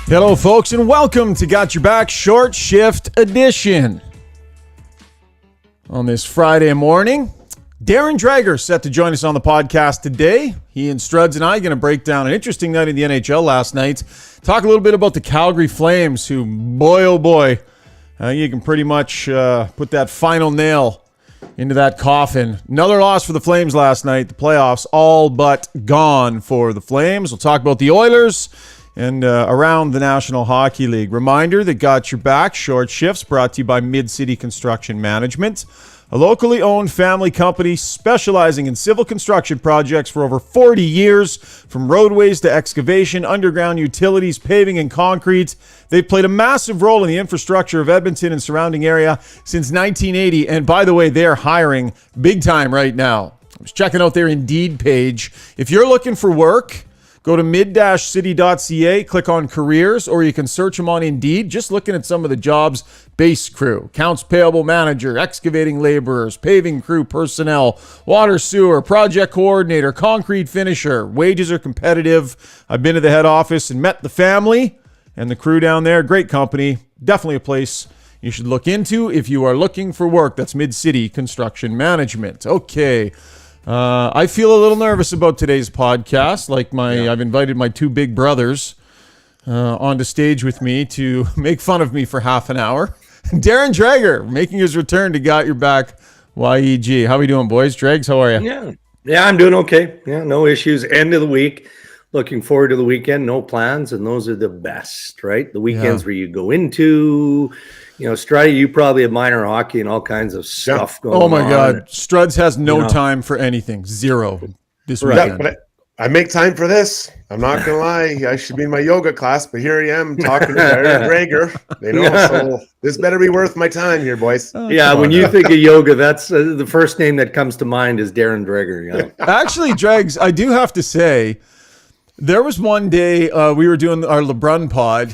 Hello, folks, and welcome to Got Your Back Short Shift Edition. On this Friday morning, Darren Dreger set to join us on the podcast today. He and Struds and I are going to break down an interesting night in the NHL last night. Talk a little bit about the Calgary Flames, who, boy, oh boy, you can pretty much put that final nail into that coffin. Another loss for the Flames last night. The playoffs all but gone for the Flames. We'll talk about the Oilers and around the National Hockey League. Reminder that Got Your Back Short Shifts brought to you by Mid-City Construction Management, a locally owned family company specializing in civil construction projects for over 40 years, from roadways to excavation, underground utilities, paving, and concrete. They've played a massive role in the infrastructure of Edmonton and surrounding area since 1980. And by the way, they're hiring big time right now. I was checking out their Indeed page. If you're looking for work, go to mid-city.ca, click on careers, or you can search them on Indeed. Just looking at some of the jobs: base crew, accounts payable manager, excavating laborers, paving crew personnel, water sewer, project coordinator, concrete finisher. Wages are competitive. I've been to the head office and met the family and the crew down there. Great company. Definitely a place you should look into if you are looking for work. That's Mid-City Construction Management. Okay. I feel a little nervous about today's podcast. I've invited my two big brothers onto stage with me to make fun of me for half an hour. Darren Dreger making his return to Got Your Back YEG. How we doing, boys? Dregs, how are you? Yeah, I'm doing okay. Yeah, no issues. End of the week. Looking forward to the weekend. No plans, and those are the best, right? The weekends where you go into, Struddy, you probably have minor hockey and all kinds of stuff going on. Oh, my God. Struds has no time for anything. Zero this weekend. Yeah, but I make time for this. I'm not going to lie. I should be in my yoga class, but here I am talking to Darren Dreger. They know, so this better be worth my time here, boys. When you think of yoga, that's the first name that comes to mind is Darren Dreger. Actually, Dregs, I do have to say, there was one day we were doing our LeBrun pod,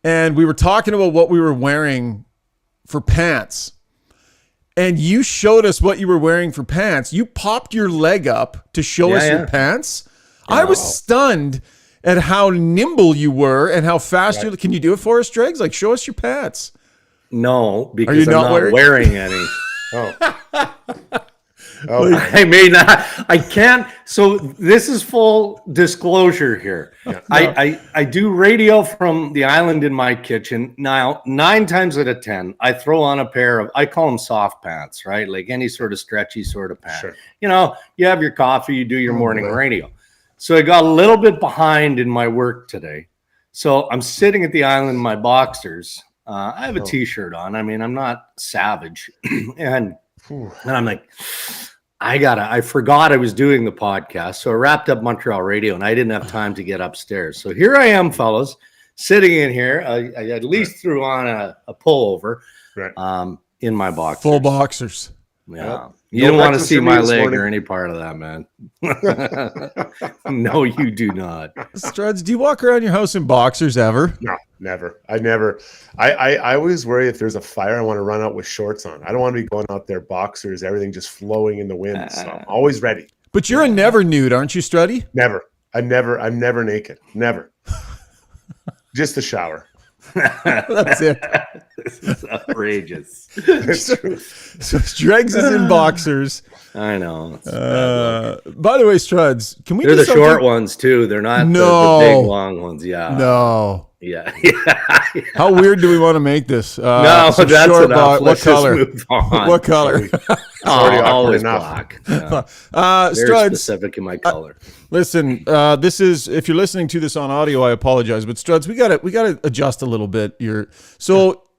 and we were talking about what we were wearing for pants. And you showed us what you were wearing for pants. You popped your leg up to show us your pants. I was stunned at how nimble you were and how fast you. Can you do it for us, Dregs? Like, show us your pants. No, because I'm not wearing any. Oh, I may not. I can't. So this is full disclosure here. Yeah. I do radio from the island in my kitchen. Now, 9 times out of 10, I throw on a pair of, I call them soft pants, right? Like any sort of stretchy sort of pant. Sure. You have your coffee, you do your morning radio. So I got a little bit behind in my work today. So I'm sitting at the island in my boxers. I have a t-shirt on. I mean, I'm not savage. and I'm like, I forgot I was doing the podcast. So I wrapped up Montreal radio and I didn't have time to get upstairs. So here I am, fellas, sitting in here. I at least threw on a pullover in my boxers. Full boxers. Yeah. Yep. You don't want to see my leg or any part of that, man. No, you do not. Struds, do you walk around your house in boxers ever? No, never. I always worry if there's a fire, I want to run out with shorts on. I don't want to be going out there boxers, everything just flowing in the wind. So I'm always ready. But you're a never nude, aren't you, Struddy? Never. I'm never naked. Never. Just the shower. That's it. This is outrageous. So Dregs is in boxers. I know. By the way, Struds, can we? They're the short ones too. They're not the big long ones. Yeah. No. Yeah. How weird do we want to make this? No, that's enough. What color? Move on. What color? Always enough. black. Yeah. Very Struds, specific in my color. Listen, this is, if you're listening to this on audio, I apologize, but Struds, we gotta adjust a little bit.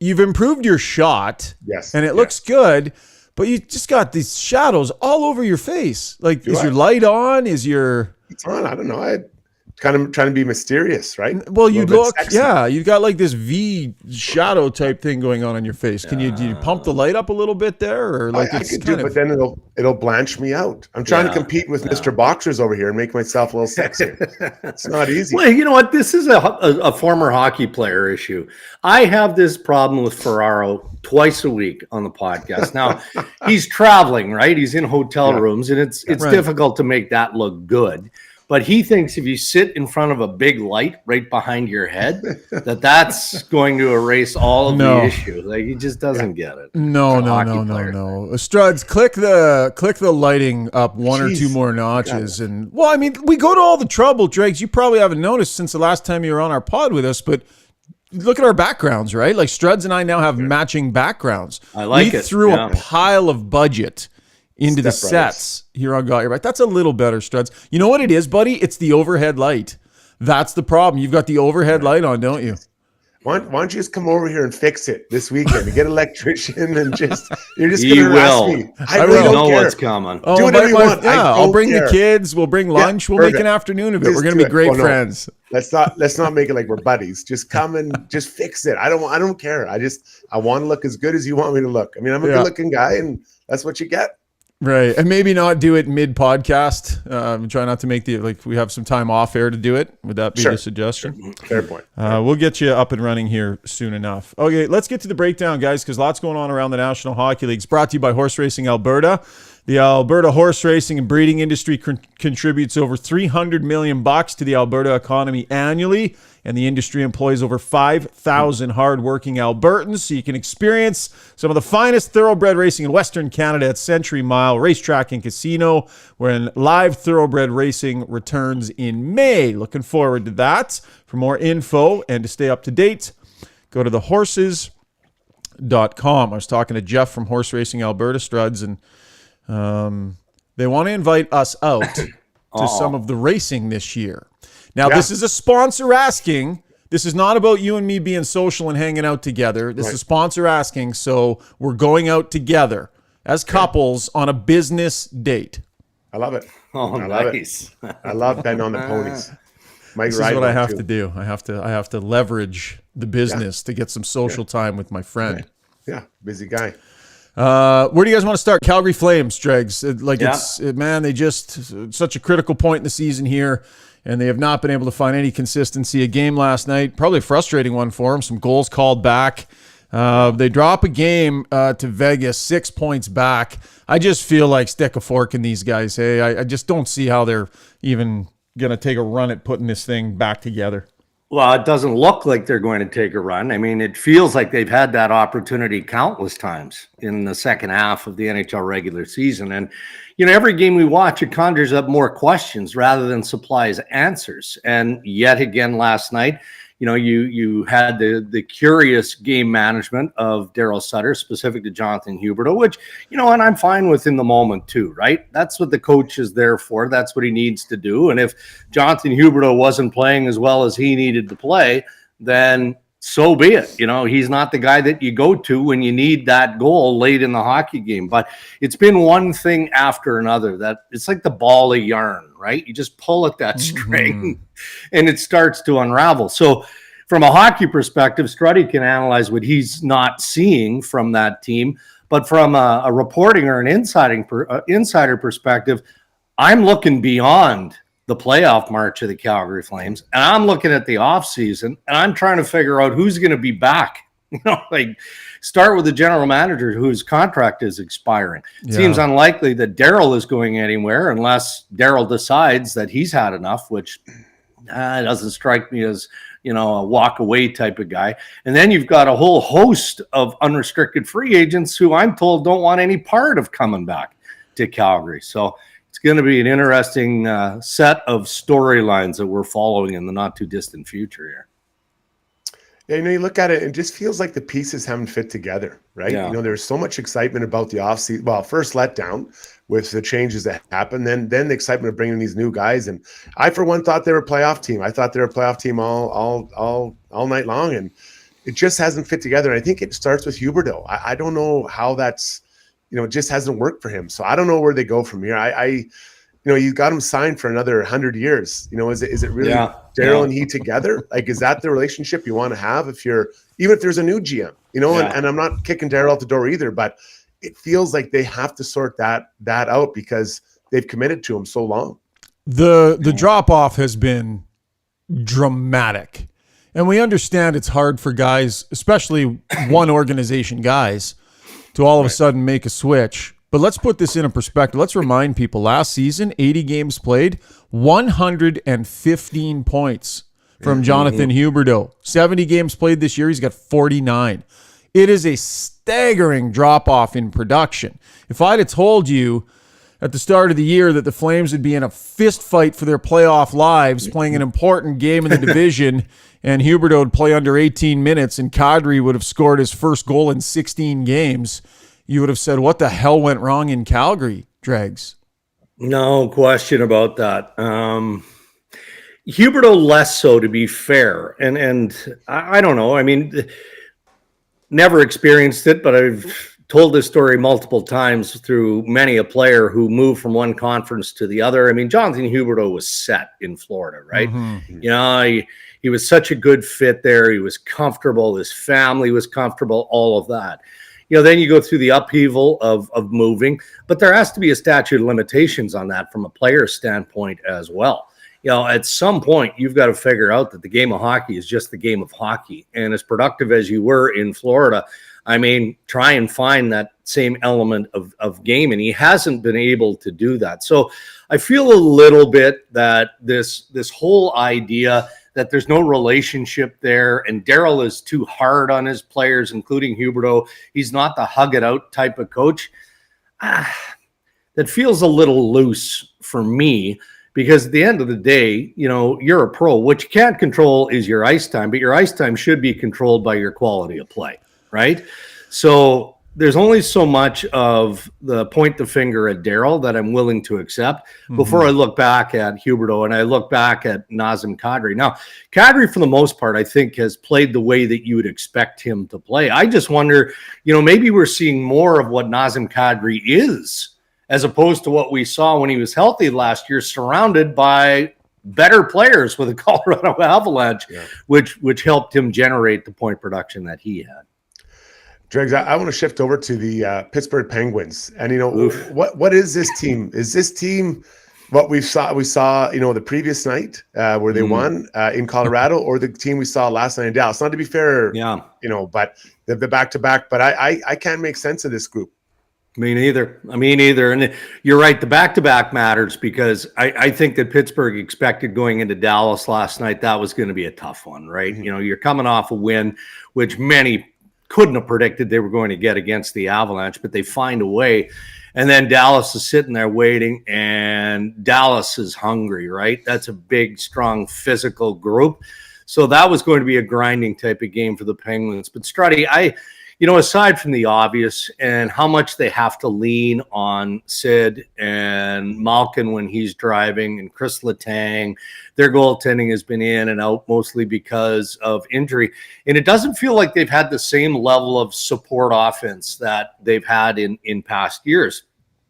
You've improved your shot, yes, and it looks good, but you just got these shadows all over your face. Like, your light on? It's on. I don't know. I kind of trying to be mysterious, right? Well, you look, you've got like this V shadow type thing going on your face. Do you pump the light up a little bit there, or like I could do, but then it'll blanch me out. I'm trying to compete with Mr. Boxers over here and make myself a little sexier. It's not easy. Well, you know what? This is a former hockey player issue. I have this problem with Ferraro twice a week on the podcast. Now, he's traveling, right? He's in hotel rooms, and it's difficult to make that look good. But he thinks if you sit in front of a big light right behind your head, that's going to erase all of the issues. Like, he just doesn't get it. No. Struds, click the lighting up one or two more notches. And well, I mean, we go to all the trouble, Dregs. You probably haven't noticed since the last time you were on our pod with us, but look at our backgrounds, right? Like Struds and I now have matching backgrounds. I like it. We threw a pile of budget into the sets here on Got Your Back. That's a little better, Struds. You know what it is, buddy? It's the overhead light. That's the problem. You've got the overhead light on, don't you? Why don't you just come over here and fix it this weekend and get an electrician and you're just going to harass me. I really know what's coming. Do whatever you want. Yeah, I'll bring the kids. We'll bring lunch. We'll make an afternoon of it. We're going to be great friends. Let's not make it like we're buddies. Just come and just fix it. I don't care. I want to look as good as you want me to look. I mean, I'm a good looking guy, and that's what you get. Right. And maybe not do it mid-podcast. Try not to make we have some time off air to do it. Would that be the suggestion? Fair point. We'll get you up and running here soon enough. Okay, let's get to the breakdown, guys, because lots going on around the National Hockey League. It's brought to you by Horse Racing Alberta. The Alberta horse racing and breeding industry contributes over $300 million to the Alberta economy annually, and the industry employs over 5,000 hardworking Albertans, so you can experience some of the finest thoroughbred racing in Western Canada at Century Mile Racetrack and Casino, when live thoroughbred racing returns in May. Looking forward to that. For more info and to stay up to date, go to thehorses.com. I was talking to Jeff from Horse Racing Alberta, Struds, and they want to invite us out to some of the racing this year. Now, this is a sponsor asking. This is not about you and me being social and hanging out together. This is a sponsor asking, so we're going out together as couples on a business date. I love it. Oh, nice. I love betting on the ponies. This is what I have to do. I have to leverage the business to get some social time with my friend. Yeah, busy guy. Where do you guys want to start? Calgary Flames, Dregs. They just such a critical point in the season here, and they have not been able to find any consistency. A game last night, probably a frustrating one for them. Some goals called back. They drop a game to Vegas, 6 points back. I just feel like stick a fork in these guys. Hey, I just don't see how they're even going to take a run at putting this thing back together. Well, it doesn't look like they're going to take a run. I mean, it feels like they've had that opportunity countless times in the second half of the NHL regular season. And, every game we watch, it conjures up more questions rather than supplies answers. And yet again, last night, you had the curious game management of Daryl Sutter, specific to Jonathan Huberdeau, which, and I'm fine with in the moment too, right? That's what the coach is there for. That's what he needs to do. And if Jonathan Huberdeau wasn't playing as well as he needed to play, then so be it. He's not the guy that you go to when you need that goal late in the hockey game. But it's been one thing after another that it's like the ball of yarn, right? You just pull at that string and it starts to unravel. So from a hockey perspective, Struddy can analyze what he's not seeing from that team. But from a reporting or an insider perspective, I'm looking beyond the playoff march of the Calgary Flames, and I'm looking at the offseason, and I'm trying to figure out who's going to be back. Start with the general manager whose contract is expiring. It seems unlikely that Daryl is going anywhere unless Daryl decides that he's had enough, which doesn't strike me as, a walk away type of guy. And then you've got a whole host of unrestricted free agents who I'm told don't want any part of coming back to Calgary. So it's going to be an interesting set of storylines that we're following in the not too distant future here. Yeah, you look at it, it just feels like the pieces haven't fit together, right? Yeah. There's so much excitement about the offseason. Well, first letdown with the changes that happened, then the excitement of bringing these new guys. And I, for one, thought they were a playoff team. I thought they were a playoff team all night long, and it just hasn't fit together. And I think it starts with Huberdeau. I don't know how that's, it just hasn't worked for him. So I don't know where they go from here. You got him signed for another 100 years. Is it really Daryl and he together? Like, is that the relationship you want to have even if there's a new GM, and I'm not kicking Daryl out the door either, but it feels like they have to sort that out because they've committed to him so long. The drop off has been dramatic, and we understand it's hard for guys, especially one organization guys, to all of a sudden make a switch. But let's put this in a perspective. Let's remind people, last season, 80 games played, 115 points from Jonathan Huberdeau. 70 games played this year, he's got 49. It is a staggering drop-off in production. If I'd have told you at the start of the year that the Flames would be in a fist fight for their playoff lives, playing an important game in the division, and Huberdeau would play under 18 minutes, and Kadri would have scored his first goal in 16 games, you would have said, what the hell went wrong in Calgary, Dregs? No question about that. Huberdeau less so, to be fair. And I don't know. I mean, never experienced it, but I've told this story multiple times through many a player who moved from one conference to the other. I mean, Jonathan Huberdeau was set in Florida, right? You know, he was such a good fit there. He was comfortable. His family was comfortable, all of that. You know, then you go through the upheaval of moving, but there has to be a statute of limitations on that from a player's standpoint as well. You know, at some point, you've got to figure out that the game of hockey is just the game of hockey. And as productive as you were in Florida, I mean, try and find that same element of game, and he hasn't been able to do that. So I feel a little bit that this whole idea that there's no relationship there, and Darryl is too hard on his players, including Huberdeau. He's not the hug it out type of coach. That feels a little loose for me, because at the end of the day, you know, you're a pro. What you can't control is your ice time, but your ice time should be controlled by your quality of play, right? So there's only so much of the point the finger at Darryl that I'm willing to accept before I look back at Huberdeau and I look back at Nazem Kadri. Now, Kadri, for the most part, I think has played the way that you would expect him to play. I just wonder, you know, maybe we're seeing more of what Nazem Kadri is, as opposed to what we saw when he was healthy last year, surrounded by better players with the Colorado Avalanche, which helped him generate the point production that he had. Dregs, I want to shift over to the Pittsburgh Penguins, and you know what is this team? Is this team what we saw you know the previous night where they won in Colorado, or the team we saw last night in Dallas? Not to be fair, you know, but the back-to-back. But I can't make sense of this group. Me neither. And you're right. The back-to-back matters, because I think that Pittsburgh expected going into Dallas last night that was going to be a tough one, right? You know, you're coming off a win, which many couldn't have predicted they were going to get against the Avalanche, but they find a way. And then Dallas is sitting there waiting, and Dallas is hungry, right? That's a big, strong, physical group. So that was going to be a grinding type of game for the Penguins. But Struddy, you know, aside from the obvious and how much they have to lean on Sid and Malkin when he's driving, and Chris Letang, their goaltending has been in and out mostly because of injury. And it doesn't feel like they've had the same level of support offense that they've had in past years.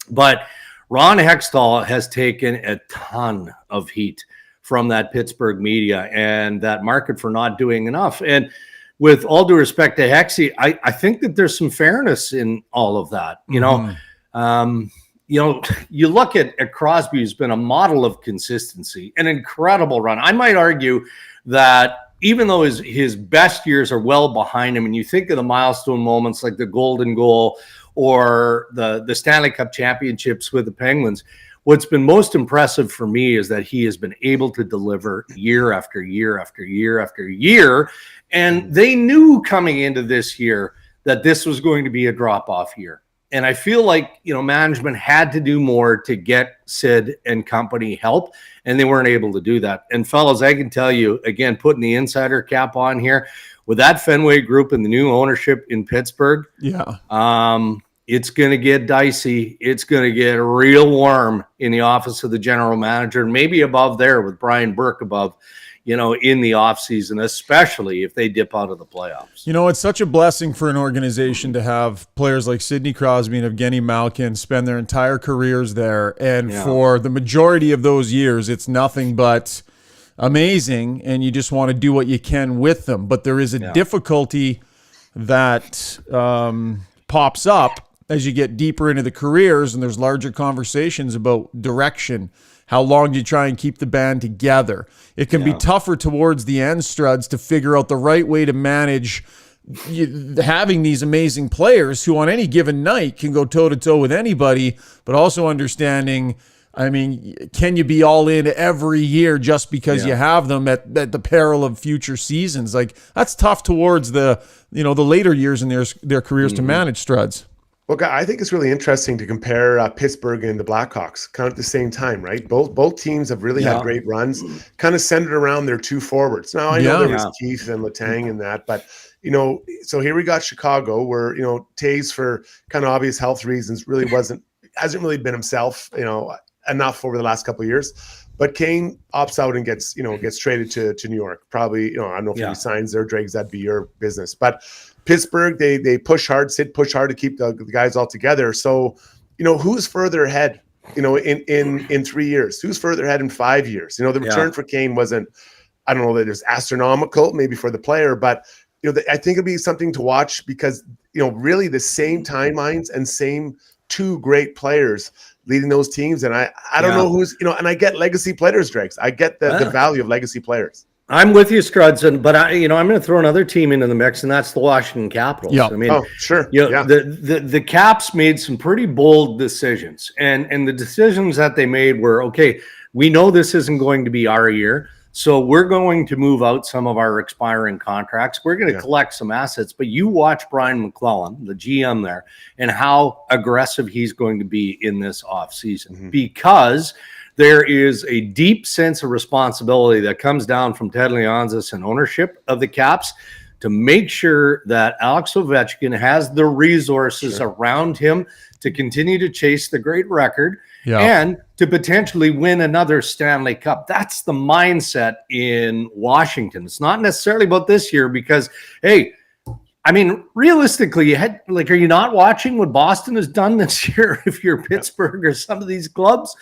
But Ron Hextall has taken a ton of heat from that Pittsburgh media and that market for not doing enough. And with all due respect to Hexy, I think that there's some fairness in all of that. You know, you look at Crosby, who's been a model of consistency, an incredible run. I might argue that even though his best years are well behind him, and you think of the milestone moments like the golden goal or the Stanley Cup championships with the Penguins, what's been most impressive for me is that he has been able to deliver year after year after year after year. And they knew coming into this year that this was going to be a drop-off year. And I feel like, you know, management had to do more to get Sid and company help, and they weren't able to do that. And fellas, I can tell you, again, putting the insider cap on here, with that Fenway group and the new ownership in Pittsburgh, it's going to get dicey. It's going to get real warm in the office of the general manager, and maybe above there with Brian Burke above, you know, in the offseason, especially if they dip out of the playoffs. You know, it's such a blessing for an organization to have players like Sidney Crosby and Evgeny Malkin spend their entire careers there. And for the majority of those years, it's nothing but amazing, and you just want to do what you can with them. But there is a difficulty that pops up as you get deeper into the careers, and there's larger conversations about direction. How long do you try and keep the band together? It can be tougher towards the end, Struds, to figure out the right way to manage having these amazing players who on any given night can go toe-to-toe with anybody, but also understanding, I mean, can you be all in every year just because you have them at the peril of future seasons? Like, that's tough towards the later years in their careers to manage, Struds. Well, I think it's really interesting to compare Pittsburgh and the Blackhawks kind of at the same time, right? Both teams have really had great runs, kind of centered around their two forwards. Now, I know there was Keith and Letang and that, but, so here we got Chicago where, Taves, for kind of obvious health reasons, really hasn't really been himself, enough over the last couple of years. But Kane opts out and gets traded to New York. Probably, I don't know if he signs there, Dregs, that'd be your business. But Pittsburgh, they push hard to keep the guys all together. So, who's further ahead, in 3 years? Who's further ahead in 5 years? The return for Kane wasn't, I don't know that it was astronomical, maybe for the player, but, I think it'll be something to watch because, really the same timelines and same two great players leading those teams. And I don't know who's, and I get legacy players, Dregs. I get the value of legacy players. I'm with you, Struds, but I'm going to throw another team into the mix, and that's the Washington Capitals. Yeah. I mean, the Caps made some pretty bold decisions, and the decisions that they made were, okay, we know this isn't going to be our year, so we're going to move out some of our expiring contracts. We're going to collect some assets, but you watch Brian McClellan, the GM there, and how aggressive he's going to be in this offseason because there is a deep sense of responsibility that comes down from Ted Leonsis and ownership of the Caps to make sure that Alex Ovechkin has the resources around him to continue to chase the great record and to potentially win another Stanley Cup. That's the mindset in Washington. It's not necessarily about this year because, hey, I mean, realistically, are you not watching what Boston has done this year? If you're Pittsburgh or some of these clubs,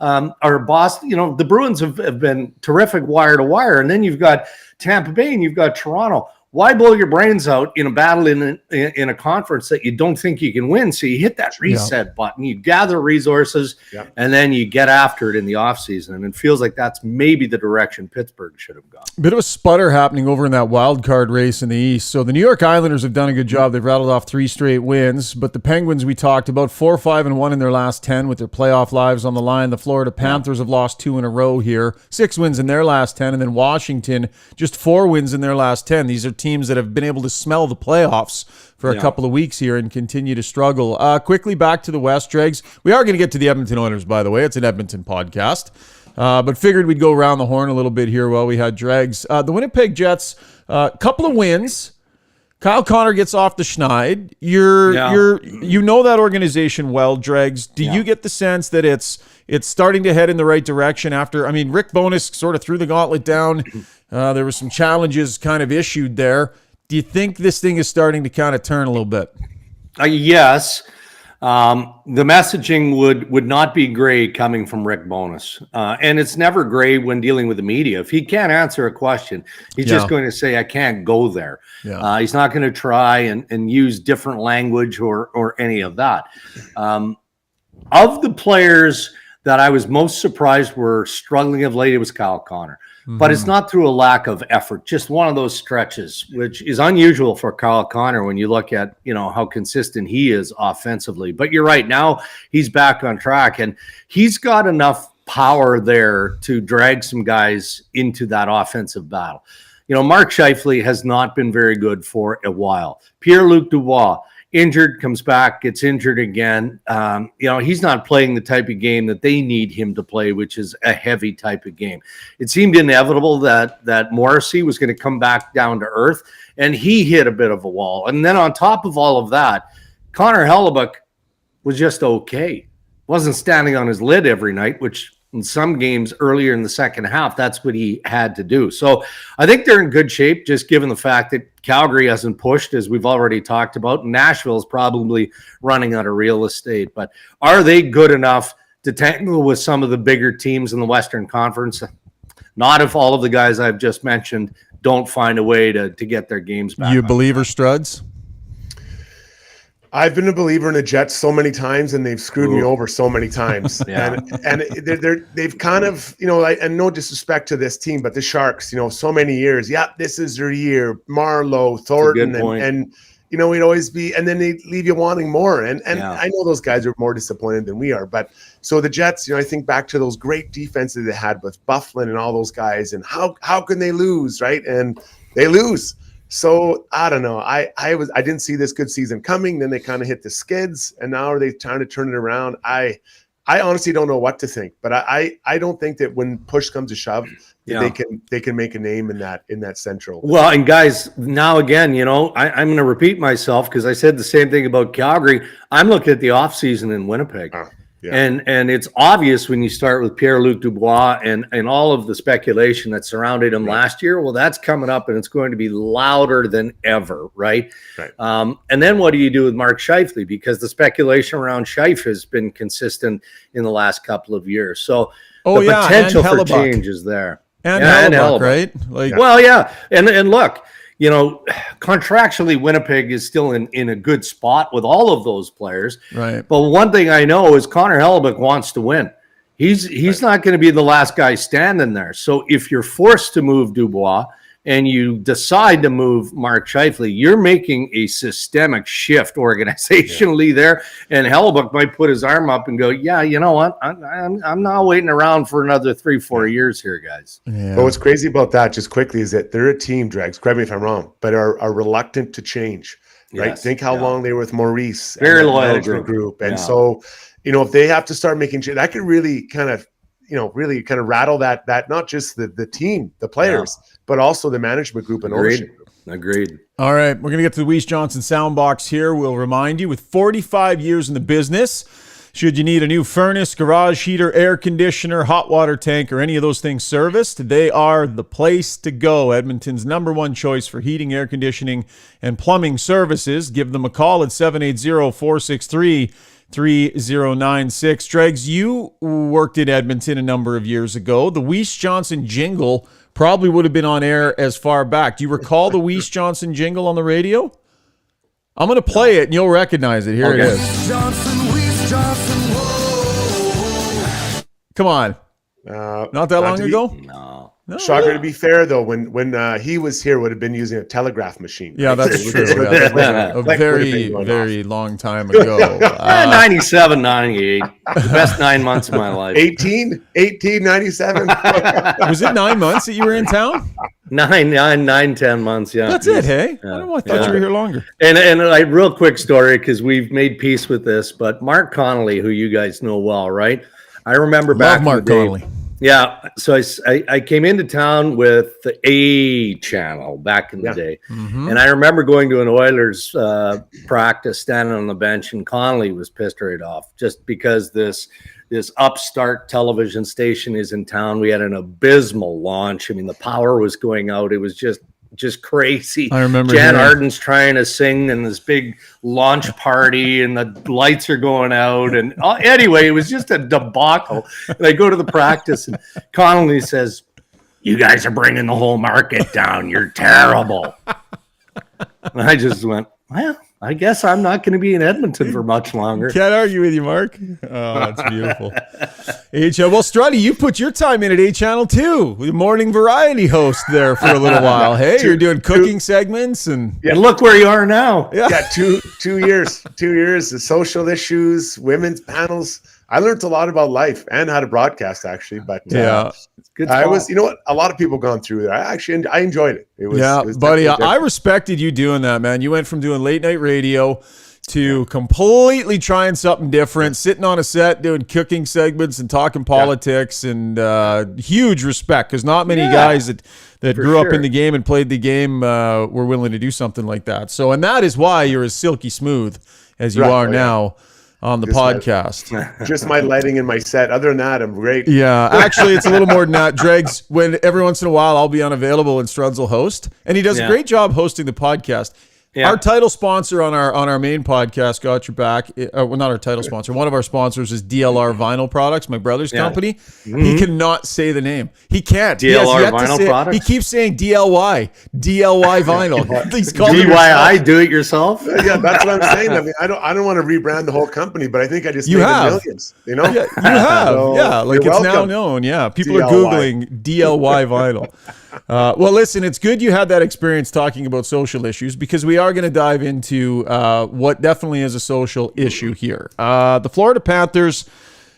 or Boston, the Bruins have been terrific wire to wire, and then you've got Tampa Bay and you've got Toronto. Why blow your brains out in a battle in a conference that you don't think you can win? So you hit that reset button, you gather resources, and then you get after it in the offseason. And it feels like that's maybe the direction Pittsburgh should have gone. Bit of a sputter happening over in that wild card race in the East. So the New York Islanders have done a good job. They've rattled off 3 straight wins. But the Penguins, we talked about, 4-5-1 in their last 10 with their playoff lives on the line. The Florida Panthers have lost 2 in a row here. 6 wins in their last 10. And then Washington, just 4 wins in their last 10. These are teams that have been able to smell the playoffs for a couple of weeks here and continue to struggle. Quickly back to the West, Dregs. We are going to get to the Edmonton Oilers, by the way. It's an Edmonton podcast. But figured we'd go around the horn a little bit here while we had Dregs. The Winnipeg Jets, couple of wins. Kyle Connor gets off the schneid. You know that organization well, Dregs. Do you get the sense that it's starting to head in the right direction after, I mean, Rick Bowness sort of threw the gauntlet down. There were some challenges kind of issued there. Do you think this thing is starting to kind of turn a little bit? Yes. The messaging would not be great coming from Rick Bowness. And it's never great when dealing with the media. If he can't answer a question, he's just going to say, I can't go there. He's not going to try and use different language or any of that. Of the players that I was most surprised were struggling of late, it was Kyle Connor. But it's not through a lack of effort, just one of those stretches, which is unusual for Kyle Connor when you look at, how consistent he is offensively. But you're right, now he's back on track, and he's got enough power there to drag some guys into that offensive battle. Mark Scheifele has not been very good for a while. Pierre-Luc Dubois, injured, comes back, gets injured again. He's not playing the type of game that they need him to play, which is a heavy type of game. It seemed inevitable that Morrissey was going to come back down to earth, and he hit a bit of a wall. And then on top of all of that, Connor Hellebuyck was just okay. Wasn't standing on his lid every night, which in some games earlier in the second half, that's what he had to do. So I think they're in good shape, just given the fact that Calgary hasn't pushed, as we've already talked about. Nashville is probably running out of real estate. But are they good enough to tangle with some of the bigger teams in the Western Conference? Not if all of the guys I've just mentioned don't find a way to get their games back. You a believer, Struds? I've been a believer in the Jets so many times, and they've screwed me over so many times. Yeah. And they've kind of, and no disrespect to this team, but the Sharks, so many years. Yeah, this is their year. Marlowe, Thornton, and we'd always be, and then they leave you wanting more. And I know those guys are more disappointed than we are. But so the Jets, I think back to those great defenses they had with Bufflin and all those guys, and how can they lose, right? And they lose. So I don't know. I didn't see this good season coming. Then they kind of hit the skids, and now are they trying to turn it around? I honestly don't know what to think, but I don't think that when push comes to shove, that they can make a name in that Central. Well, and guys, now again, I'm going to repeat myself because I said the same thing about Calgary. I'm looking at the offseason in Winnipeg. Yeah. And it's obvious when you start with Pierre-Luc Dubois and all of the speculation that surrounded him last year. Well, that's coming up, and it's going to be louder than ever, right? And then what do you do with Mark Scheifele? Because the speculation around Scheif has been consistent in the last couple of years. So the potential for change is there. And Hellebuyck, right? Well, yeah. And look, contractually, Winnipeg is still in a good spot with all of those players. Right. But one thing I know is Connor Hellebuyck wants to win. He's not going to be the last guy standing there. So if you're forced to move Dubois and you decide to move Mark Scheifele, you're making a systemic shift organizationally there. And Hellebuyck might put his arm up and go, yeah, you know what? I'm not waiting around for another 3-4 years here, guys. Yeah. But what's crazy about that, just quickly, is that they're a team, Dregs, correct me if I'm wrong, but are reluctant to change, right? Yes. Think how long they were with Maurice. Very and loyal group. And so, if they have to start making change, that could really kind of rattle that not just the team, the players, but also the management group and ownership group. Agreed. All right, we're going to get to the Weiss Johnson Soundbox here. We'll remind you, with 45 years in the business, should you need a new furnace, garage heater, air conditioner, hot water tank, or any of those things serviced, they are the place to go. Edmonton's #1 choice for heating, air conditioning, and plumbing services. Give them a call at 780-463-3096. Dregs, you worked in Edmonton a number of years ago. The Weiss Johnson jingle probably would have been on air as far back. Do you recall the Weiss Johnson jingle on the radio? I'm going to play it, and you'll recognize it. Here it is. Weiss Johnson, whoa. Come on. Not that long ago? No. Shocker. To be fair, though, when he was here, would have been using a telegraph machine. Yeah, that's true. A very, very long time ago. 97, 98. The best 9 months of my life. 18, 97. Was it 9 months that you were in town? 9, 10 months, yeah. That's it, hey? I thought you were here longer. And a real quick story, because we've made peace with this, but Mark Connolly, who you guys know well, right? I remember back Mark Connolly. Yeah, so I came into town with the A channel back in the day, and I remember going to an Oilers practice, standing on the bench, and Connolly was pissed right off just because this upstart television station is in town. We had an abysmal launch. I mean, the power was going out. It was just crazy. I remember Jan Arden's trying to sing in this big launch party, and the lights are going out. And anyway, it was just a debacle. And I go to the practice, and Connolly says, "You guys are bringing the whole market down. You're terrible." And I just went, well, I guess I'm not going to be in Edmonton for much longer. Can't argue with you, Mark. Oh, that's beautiful. Well, Struddy, you put your time in at A Channel too. The morning variety host there for a little while. Hey, you're doing cooking segments and look where you are now. Yeah, 2 years. 2 years. The social issues, women's panels. I learned a lot about life and how to broadcast, actually. But it's good. I was, what, a lot of people gone through there. I enjoyed it. It was buddy. I respected you doing that, man. You went from doing late night radio to completely trying something different, sitting on a set, doing cooking segments and talking politics, and huge respect, because not many guys that grew up in the game and played the game were willing to do something like that. So, and that is why you're as silky smooth as you are now on the podcast. Just my lighting in my set. Other than that, I'm great. Yeah, actually, it's a little more than that. Dregs, when every once in a while I'll be unavailable and Struds will host, and he does a great job hosting the podcast. Yeah. Our title sponsor on our main podcast, Got Your Back. Well, not our title sponsor. One of our sponsors is DLR Vinyl Products, my brother's company. Mm-hmm. He cannot say the name. He can't. DLR Vinyl Products. He keeps saying DLY Vinyl. He's called DIY, do it yourself. Yeah, that's what I'm saying. I mean, I don't want to rebrand the whole company, but I think I just made millions. You know, yeah, you have. So, yeah, like it's now welcome. known. Yeah, people DLY. are googling DLY Vinyl. Well, listen, it's good you had that experience talking about social issues, because we are going to dive into what definitely is a social issue here. The Florida Panthers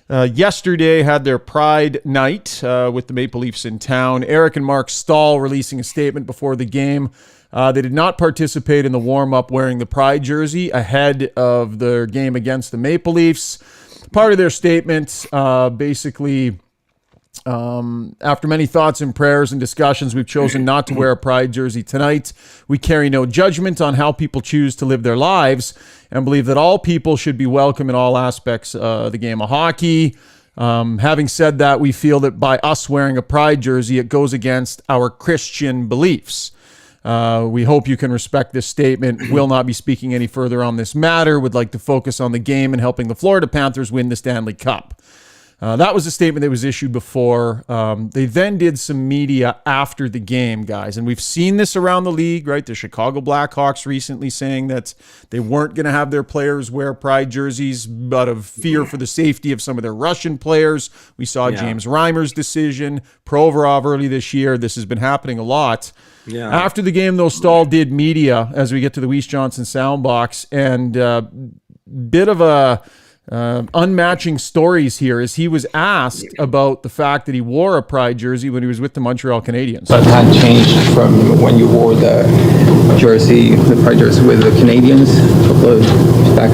yesterday had their Pride night with the Maple Leafs in town. Eric and Mark Stahl releasing a statement before the game. They did not participate in the warm-up wearing the Pride jersey ahead of their game against the Maple Leafs. Part of their statement, basically, after many thoughts and prayers and discussions, we've chosen not to wear a Pride jersey tonight. We carry no judgment on how people choose to live their lives and believe that all people should be welcome in all aspects of the game of hockey. Having said that, we feel that by us wearing a Pride jersey, it goes against our Christian beliefs. We hope you can respect this statement. Will not be speaking any further on this matter. Would like to focus on the game and helping the Florida Panthers win the Stanley Cup. That was a statement that was issued before. They then did some media after the game, guys. And we've seen this around the league, right? The Chicago Blackhawks recently saying that they weren't going to have their players wear Pride jerseys out of fear for the safety of some of their Russian players. We saw James Reimer's decision, Provorov early this year. This has been happening a lot. Yeah. After the game, though, Stahl did media as we get to the Weiss Johnson soundbox, and bit of a unmatching stories here, as he was asked about the fact that he wore a Pride jersey when he was with the Montreal Canadiens. That had changed from when you wore the Pride jersey with the Canadiens a couple of years back?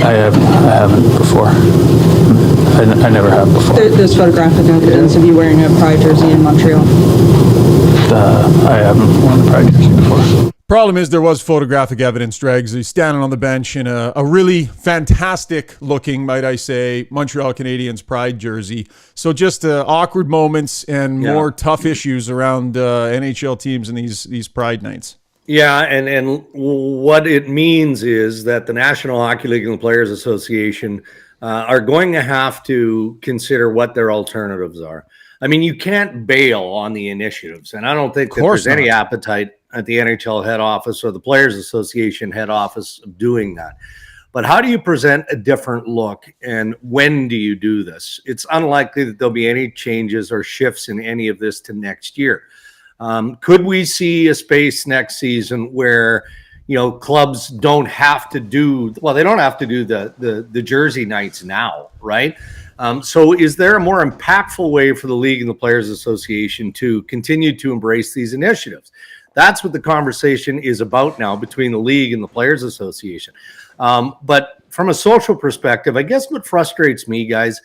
I haven't before. I never have before. There's photographic evidence of you wearing a Pride jersey in Montreal. I haven't worn a Pride jersey before. Problem is, there was photographic evidence, Dregs. He's standing on the bench in a really fantastic looking, might I say, Montreal Canadiens Pride jersey. So just awkward moments and more tough issues around NHL teams in these Pride nights. Yeah, and what it means is that the National Hockey League and the Players Association are going to have to consider what their alternatives are. I mean, you can't bail on the initiatives, and I don't think that there's any appetite at the NHL head office or the Players Association head office of doing that. But how do you present a different look, and when do you do this? It's unlikely that there'll be any changes or shifts in any of this to next year. Could we see a space next season where, you know, clubs don't have to do, well, they don't have to do the jersey nights now, right? So is there a more impactful way for the league and the Players Association to continue to embrace these initiatives? That's what the conversation is about now between the league and the Players Association. But from a social perspective, I guess what frustrates me, guys,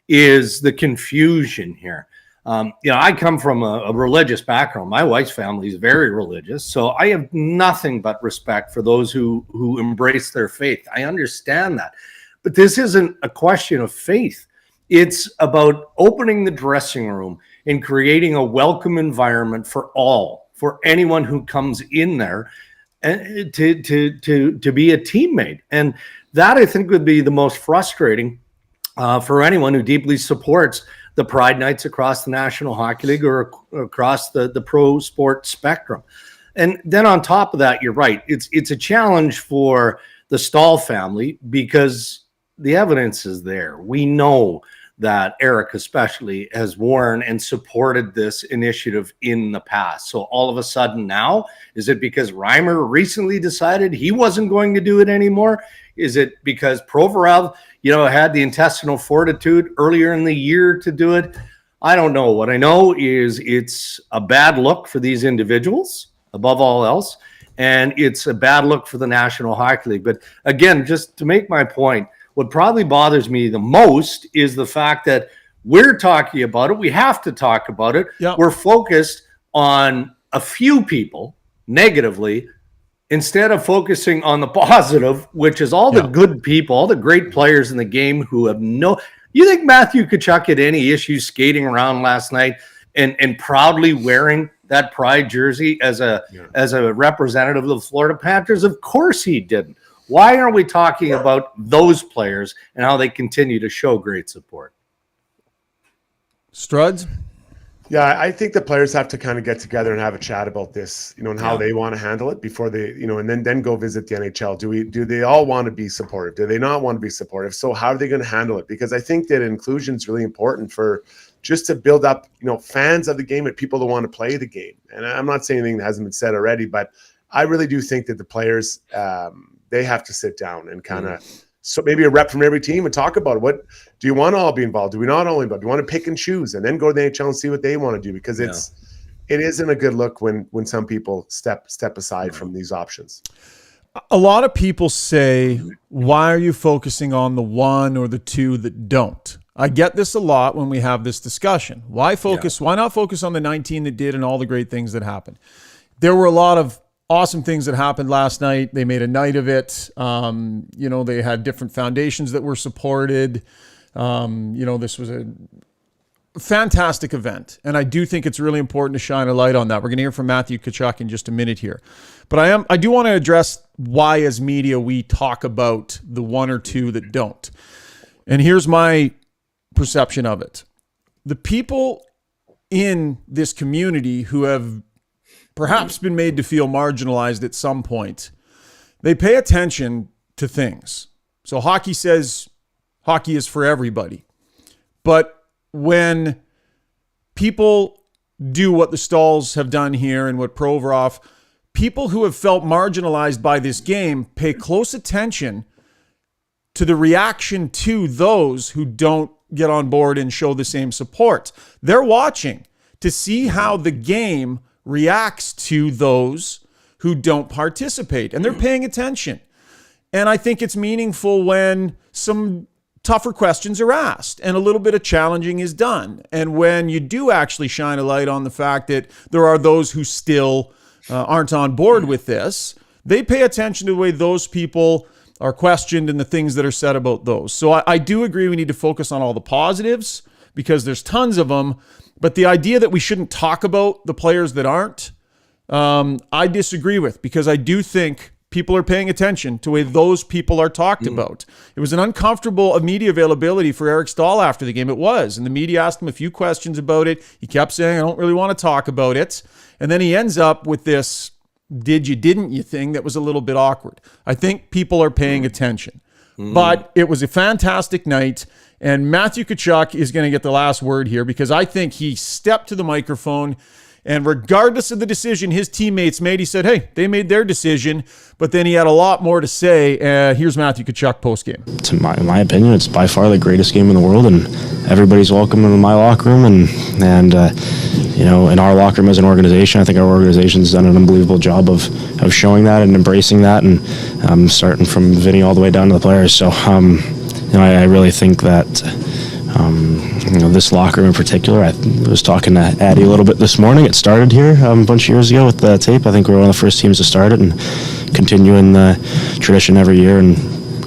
is the confusion here. You know, I come from a religious background. My wife's family is very religious, so I have nothing but respect for those who embrace their faith. I understand that. But this isn't a question of faith. It's about opening the dressing room and creating a welcome environment for all, for anyone who comes in there, and to be a teammate. And that, I think, would be the most frustrating for anyone who deeply supports the Pride nights across the National Hockey League or across the pro sport spectrum. And then on top of that, you're right. It's a challenge for the Stahl family because the evidence is there. We know that Eric especially has worn and supported this initiative in the past. So all of a sudden now, is it because Reimer recently decided he wasn't going to do it anymore? Is it because Provorov, you know, had the intestinal fortitude earlier in the year to do it? I don't know. What I know is it's a bad look for these individuals above all else, and it's a bad look for the National Hockey League. But again, just to make my point, what probably bothers me the most is the fact that we're talking about it. We have to talk about it. Yep. We're focused on a few people negatively instead of focusing on the positive, which is all the good people, all the great players in the game who have no... You think Matthew Tkachuk had any issues skating around last night and proudly wearing that Pride jersey as a representative of the Florida Panthers? Of course he didn't. Why aren't we talking about those players and how they continue to show great support? Struds? Yeah, I think the players have to kind of get together and have a chat about this, and how they want to handle it before they, and then go visit the NHL. Do they all want to be supportive? Do they not want to be supportive? So how are they going to handle it? Because I think that inclusion is really important for just to build up, fans of the game and people that want to play the game. And I'm not saying anything that hasn't been said already, but I really do think that the players, they have to sit down and kind of, so maybe a rep from every team and talk about it. What do you want to all be involved? Do we not all involved? Do you want to pick and choose and then go to the NHL and see what they want to do? Because it isn't a good look when some people step aside from these options. A lot of people say, why are you focusing on the one or the two that don't? I get this a lot when we have this discussion. Why not focus on the 19 that did and all the great things that happened? There were a lot of awesome things that happened last night. They made a night of it. They had different foundations that were supported. This was a fantastic event. And I do think it's really important to shine a light on that. We're going to hear from Matthew Tkachuk in just a minute here. But I do want to address why as media we talk about the one or two that don't. And here's my perception of it. The people in this community who have perhaps been made to feel marginalized at some point, they pay attention to things. So hockey says hockey is for everybody. But when people do what the Stalls have done here and what Provorov, people who have felt marginalized by this game pay close attention to the reaction to those who don't get on board and show the same support. They're watching to see how the game reacts to those who don't participate, and they're paying attention. And I think it's meaningful when some tougher questions are asked and a little bit of challenging is done. And when you do actually shine a light on the fact that there are those who still aren't on board with this, they pay attention to the way those people are questioned and the things that are said about those. So I do agree we need to focus on all the positives because there's tons of them. But the idea that we shouldn't talk about the players that aren't, I disagree with, because I do think people are paying attention to the way those people are talked about. It was an uncomfortable media availability for Eric Staal after the game. It was. And the media asked him a few questions about it. He kept saying, I don't really want to talk about it. And then he ends up with this did you, didn't you thing that was a little bit awkward. I think people are paying attention. But it was a fantastic night. And Matthew Tkachuk is going to get the last word here because I think he stepped to the microphone and regardless of the decision his teammates made, he said, hey, they made their decision. But then he had a lot more to say. Here's Matthew Tkachuk postgame. In my opinion, it's by far the greatest game in the world, and everybody's welcome in my locker room. And in our locker room as an organization, I think our organization's done an unbelievable job of showing that and embracing that, and starting from Vinny all the way down to the players. So, I really think that this locker room in particular, I was talking to Addie a little bit this morning. It started here a bunch of years ago with the tape. I think we were one of the first teams to start it and continuing the tradition every year and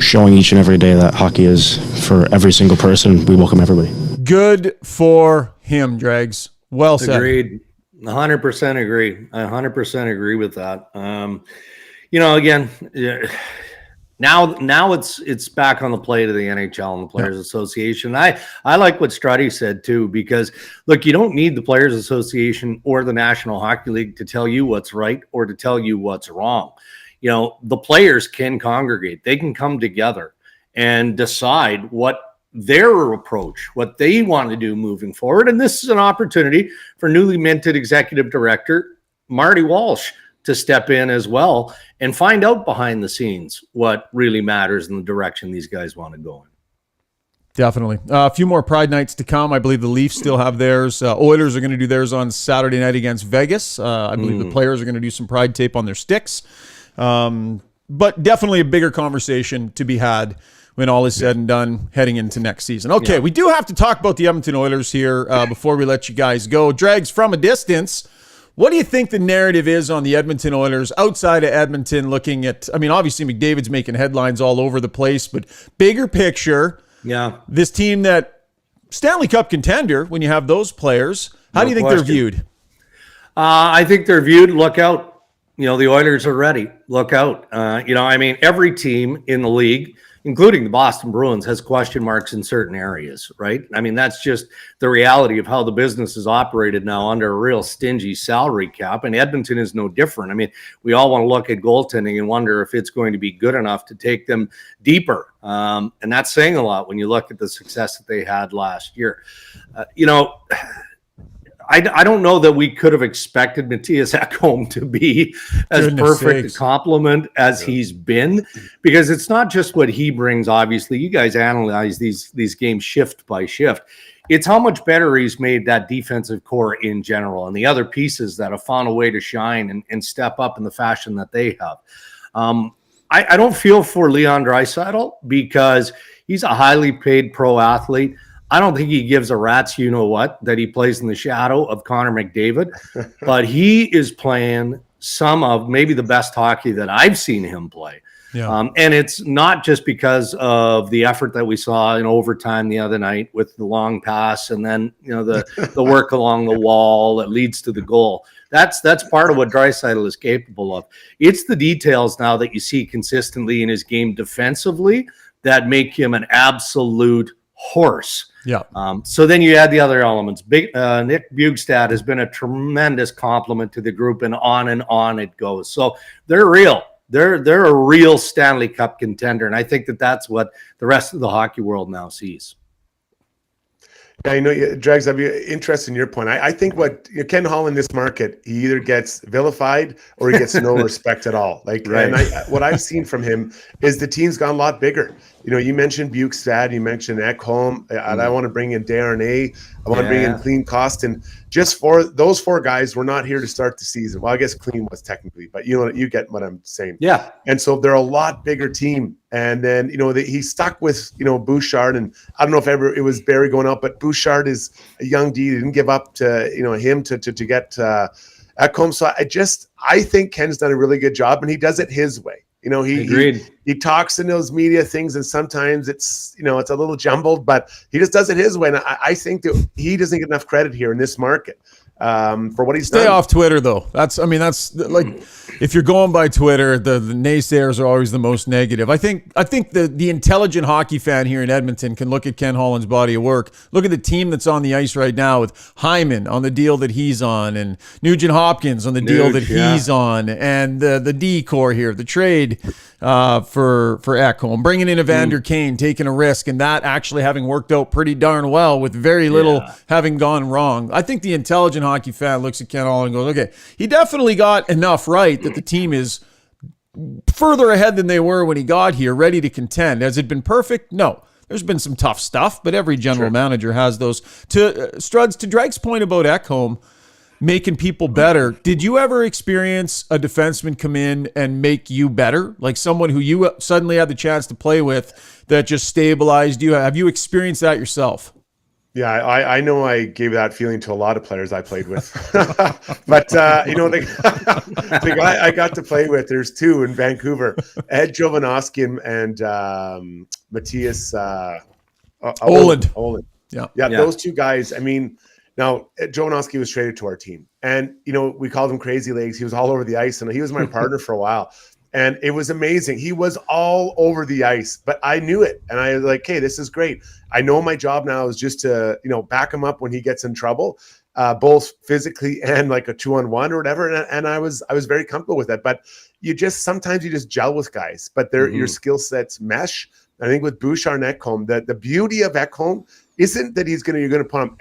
showing each and every day that hockey is for every single person. We welcome everybody. Good for him, Dregs. Well said. Agreed. 100% agree. I 100% agree with that. Again, now it's back on the plate of the NHL and the Players Association. I like what Struddy said too, because look, you don't need the Players Association or the National Hockey League to tell you what's right or to tell you what's wrong. The players can congregate. They can come together and decide what their approach, what they want to do moving forward. And this is an opportunity for newly minted executive director Marty Walsh to step in as well and find out behind the scenes what really matters in the direction these guys want to go in. Definitely. A few more Pride nights to come. I believe the Leafs still have theirs. Oilers are going to do theirs on Saturday night against Vegas. I believe the players are going to do some Pride tape on their sticks. But definitely a bigger conversation to be had when all is said and done heading into next season. Okay, we do have to talk about the Edmonton Oilers here before we let you guys go. Dregs, from a distance, what do you think the narrative is on the Edmonton Oilers outside of Edmonton, looking at, obviously McDavid's making headlines all over the place, but bigger picture, this team that Stanley Cup contender, when you have those players, how do you think they're viewed? I think they're viewed, look out. The Oilers are ready. Look out. Every team in the league, including the Boston Bruins, has question marks in certain areas, right? That's just the reality of how the business is operated now under a real stingy salary cap, and Edmonton is no different. We all want to look at goaltending and wonder if it's going to be good enough to take them deeper, and that's saying a lot when you look at the success that they had last year. I don't know that we could have expected Matthias Ekholm to be as perfect a compliment as he's been, because it's not just what he brings. Obviously, you guys analyze these games shift by shift. It's how much better he's made that defensive core in general, and the other pieces that have found a way to shine and step up in the fashion that they have. I don't feel for Leon Draisaitl because he's a highly paid pro athlete. I don't think he gives a rat's that he plays in the shadow of Connor McDavid, but he is playing some of maybe the best hockey that I've seen him play. Yeah. And it's not just because of the effort that we saw in overtime the other night with the long pass and then the work along the wall that leads to the goal. That's part of what Draisaitl is capable of. It's the details now that you see consistently in his game defensively that make him an absolute horse. Yeah. So then you add the other elements. Nick Bjugstad has been a tremendous compliment to the group, and on it goes. So they're real. They're a real Stanley Cup contender, and I think that's what the rest of the hockey world now sees. Yeah, Dregs, I'd be interested in your point. I think what Ken Hall in this market, he either gets vilified or he gets no respect at all. Right. And what I've seen from him is the team's gone a lot bigger. You mentioned Bjugstad, you mentioned Ekholm, and I want to bring in Darren A. I want to bring in Clean Costin. Just for those four guys, we're not here to start the season. Well, I guess Clean was technically, but you get what I'm saying. Yeah. And so they're a lot bigger team. And then, he stuck with, Bouchard, and I don't know if ever it was Barry going out, but Bouchard is a young D. He didn't give up to, him to get Ekholm. So I think Ken's done a really good job, and he does it his way. He talks in those media things, and sometimes it's it's a little jumbled, but he just does it his way. And I think that he doesn't get enough credit here in this market for what he's done. Stay off Twitter, though. That's like, if you're going by Twitter, the naysayers are always the most negative. I think the intelligent hockey fan here in Edmonton can look at Ken Holland's body of work, look at the team that's on the ice right now with Hyman on the deal that he's on, and Nugent Hopkins on the deal that he's on, and the D core here, the trade for Ekholm, bringing in Evander Kane, taking a risk, and that actually having worked out pretty darn well with very little having gone wrong. I think the intelligent hockey fan looks at Ken Holland and goes, okay, he definitely got enough right that the team is further ahead than they were when he got here, ready to contend. Has it been perfect? No. There's been some tough stuff, but every general manager has those. To Struds, to Drake's point about Ekholm making people better, did you ever experience a defenseman come in and make you better? Like someone who you suddenly had the chance to play with that just stabilized you? Have you experienced that yourself? Yeah, I know I gave that feeling to a lot of players I played with. But, the guy I got to play with, there's two in Vancouver, Ed Jovanovski and Matthias Oland. Yeah, those two guys. Now, Jovanovski was traded to our team, and, we called him Crazy Legs. He was all over the ice, and he was my partner for a while. And it was amazing. He was all over the ice, but I knew it. And I was like, hey, this is great. I know my job now is just to, back him up when he gets in trouble, both physically and like a 2-on-1 or whatever. And I was very comfortable with that. But sometimes you just gel with guys, but your skill sets mesh. I think with Bouchard and Ekholm, the beauty of Ekholm isn't that you're going to put on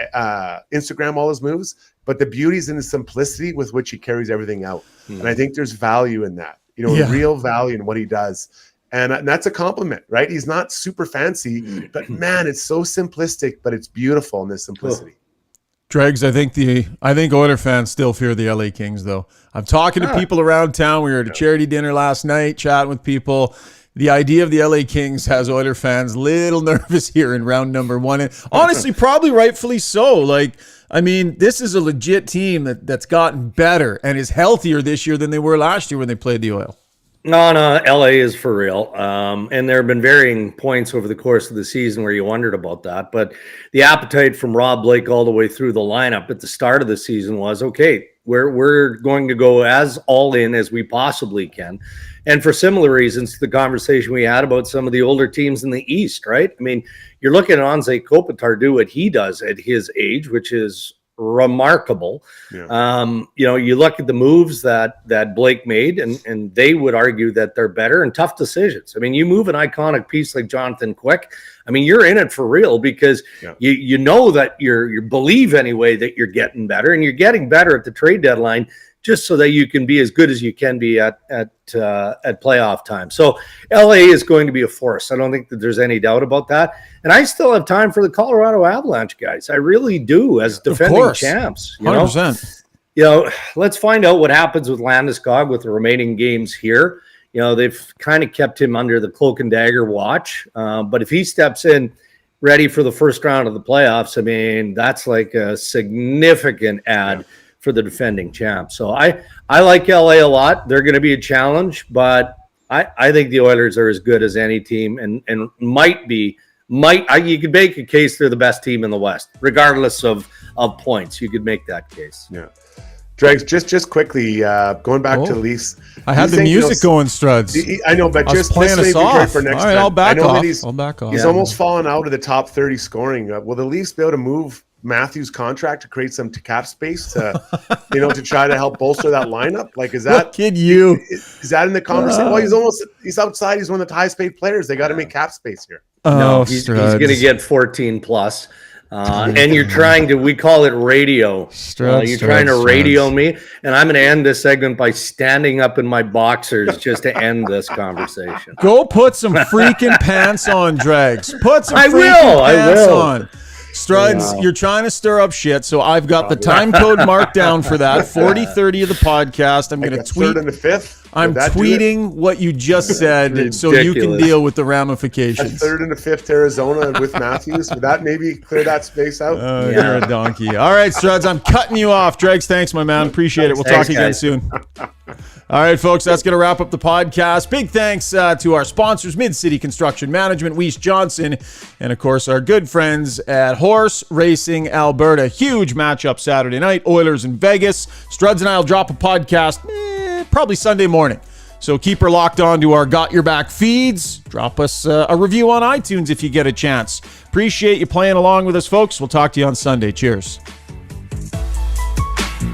Instagram all his moves, but the beauty is in the simplicity with which he carries everything out. And I think there's value in that. Real value in what he does. And that's a compliment, right? He's not super fancy, but man, it's so simplistic, but it's beautiful in this simplicity. Dregs, I think Oiler fans still fear the LA Kings, though. I'm talking to people around town. We were at a charity dinner last night, chatting with people. The idea of the LA Kings has Oiler fans a little nervous here in round number one. And honestly, probably rightfully so. This is a legit team that's gotten better and is healthier this year than they were last year when they played the Oil. No, LA is for real. And there have been varying points over the course of the season where you wondered about that. But the appetite from Rob Blake all the way through the lineup at the start of the season was, okay, We're going to go as all in as we possibly can. And for similar reasons to the conversation we had about some of the older teams in the East, right? I mean, you're looking at Anze Kopitar do what he does at his age, which is remarkable. Yeah. You look at the moves that Blake made, and they would argue that they're better and tough decisions. I mean, you move an iconic piece like Jonathan Quick, I mean, you're in it for real because you know that you believe anyway that you're getting better, and you're getting better at the trade deadline just so that you can be as good as you can be at playoff time. So LA is going to be a force. I don't think that there's any doubt about that. And I still have time for the Colorado Avalanche guys. I really do, as defending champs. 100%. Let's find out what happens with Landeskog with the remaining games here. They've kind of kept him under the cloak and dagger watch. But if he steps in ready for the first round of the playoffs, I mean, that's like a significant add for the defending champ. So I like LA a lot. They're going to be a challenge, but I think the Oilers are as good as any team and you could make a case they're the best team in the West, regardless of points. You could make that case. Yeah. Dregs, just quickly, going back to the Leafs. I had the music going, Struds. I know, but just playing us off. For next all right, time. I'll back off. He's almost fallen out of the top 30 scoring. Will the Leafs be able to move Matthews' contract to create some cap space to, to try to help bolster that lineup? Like, is that kid you? Is that in the conversation? Well, he's outside. He's one of the highest paid players. They got to make cap space here. No, he's going to get 14 plus. And you're trying to, we call it radio. You're trying to radio me, and I'm going to end this segment by standing up in my boxers just to end this conversation. Go put some freaking pants on, Dregs. Put some pants on. Struds, you're trying to stir up shit, so I've got the time code marked down for that, 40:30 of the podcast. I'm going to tweet. Third and the fifth. I'm tweeting what you just said so you can deal with the ramifications. A third and the fifth Arizona with Matthews. Would that maybe clear that space out? You're a donkey. All right, Struds, I'm cutting you off. Dregs, thanks, my man. Appreciate it. We'll talk again soon. All right, folks, that's going to wrap up the podcast. Big thanks to our sponsors, Mid-City Construction Management, Weiss Johnson, and, of course, our good friends at Horse Racing Alberta. Huge matchup Saturday night, Oilers in Vegas. Struds and I will drop a podcast probably Sunday morning. So keep her locked on to our Got Your Back feeds. Drop us a review on iTunes if you get a chance. Appreciate you playing along with us, folks. We'll talk to you on Sunday. Cheers.